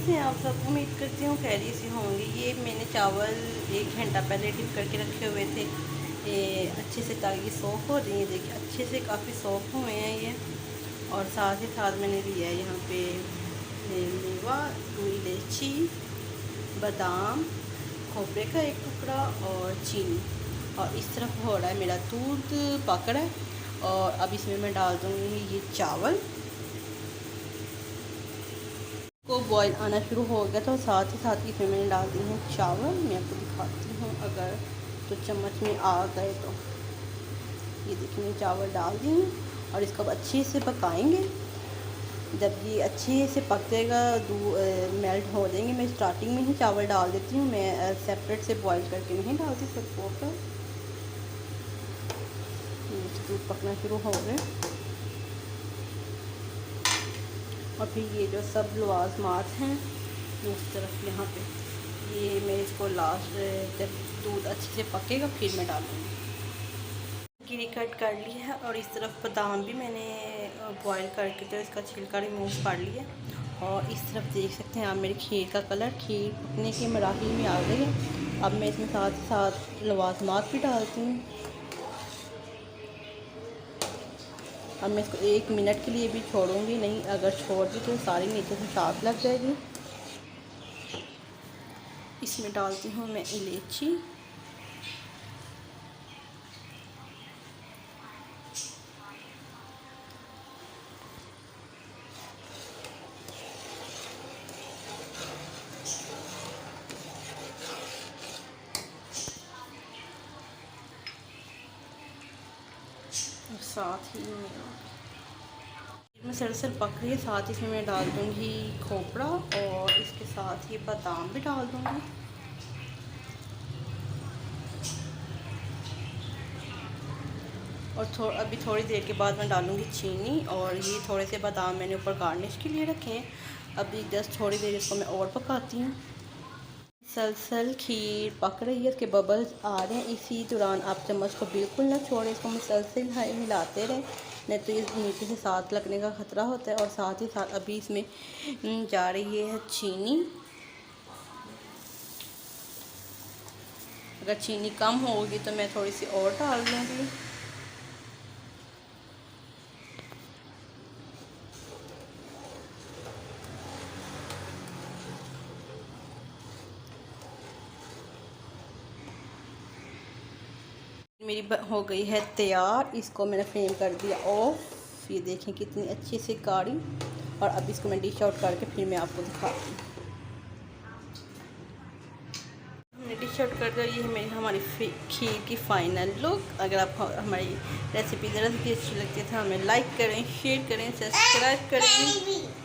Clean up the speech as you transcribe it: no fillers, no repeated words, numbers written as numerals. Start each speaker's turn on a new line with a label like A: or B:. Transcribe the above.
A: से आप सब? उम्मीद करती हूँ खैरियत से होंगे। ये मैंने चावल 1 घंटा पहले डिप करके रखे हुए थे ये अच्छे से, ताकि सॉफ़्ट हो रही है। देखिए अच्छे से काफ़ी सॉफ्ट हुए हैं ये। और साथ ही साथ मैंने लिया है यहाँ पे मेवा, 2 इलायची, बादाम, खोपरे का 1 टुकड़ा और चीनी। और इस तरफ हो रहा है मेरा दूध पक रहा है। और अब इसमें मैं डाल दूँगी ये चावल को बॉईल आना शुरू हो गया, तो साथ ही साथ इसमें मैंने डाल दी हैं चावल। मैं आपको दिखाती हूँ अगर तो चम्मच में आ गए तो। ये देखिए मैं चावल डाल दी हूँ और इसको अब अच्छे से पकाएंगे। जब ये अच्छे से पक जाएगा, मेल्ट हो जाएंगे, मैं स्टार्टिंग में ही चावल डाल देती हूँ। मैं सेपरेट से बॉईल करके नहीं डालती सबको पर। दूध पकना शुरू हो गए और फिर ये जो सब लवाज़मात हैं इस तरफ यहाँ पे, ये मैं इसको लास्ट जब दूध अच्छे से पकेगा फिर मैं डालूँगी। गिरी कट कर ली है और इस तरफ बादाम भी मैंने बॉईल करके तो इसका छिलका रिमूव कर लिया। और इस तरफ देख सकते हैं आप मेरे खीर का कलर, खीर पकने के मराहल में आ गई है। अब मैं इसमें साथ ही साथ लवाज़मात भी डालती हूँ। अब मैं इसको 1 मिनट के लिए भी छोड़ूंगी नहीं, अगर छोड़ दी तो सारी नीचे से शार्प लग जाएगी। इसमें डालती हूँ मैं इलायची, और साथ ही में सरसर पक रही है, साथ ही इसमें मैं डाल दूँगी खोपड़ा और इसके साथ ही बादाम भी डाल दूँगी। और अभी थोड़ी देर के बाद मैं डालूँगी चीनी। और ये थोड़े से बादाम मैंने ऊपर गार्निश के लिए रखे हैं। अभी जस्ट थोड़ी देर इसको मैं और पकाती हूँ। मुसलसल खीर पक रही है, इसके बबल्स आ रहे हैं। इसी दौरान आप चम्मच को बिल्कुल ना छोड़ें, इसको मुसलसल हिलाते रहें, नहीं तो ये नीचे से साथ लगने का ख़तरा होता है। और साथ ही साथ अभी इसमें जा रही है चीनी। अगर चीनी कम होगी तो मैं थोड़ी सी और डाल दूँगी। मेरी हो गई है तैयार। इसको मैंने फ्लेम कर दिया ऑफ। ये देखें कितनी अच्छी सी गाढ़ी। और अब इसको मैं डिश आउट करके फिर मैं आपको दिखाती हूँ। हमने डिश आउट कर दिया। ये है मेरी हमारी खीर की फ़ाइनल लुक। अगर आपको हमारी रेसिपी ज़रा सी अच्छी लगती है तो हमें लाइक करें, शेयर करें, सब्सक्राइब करें।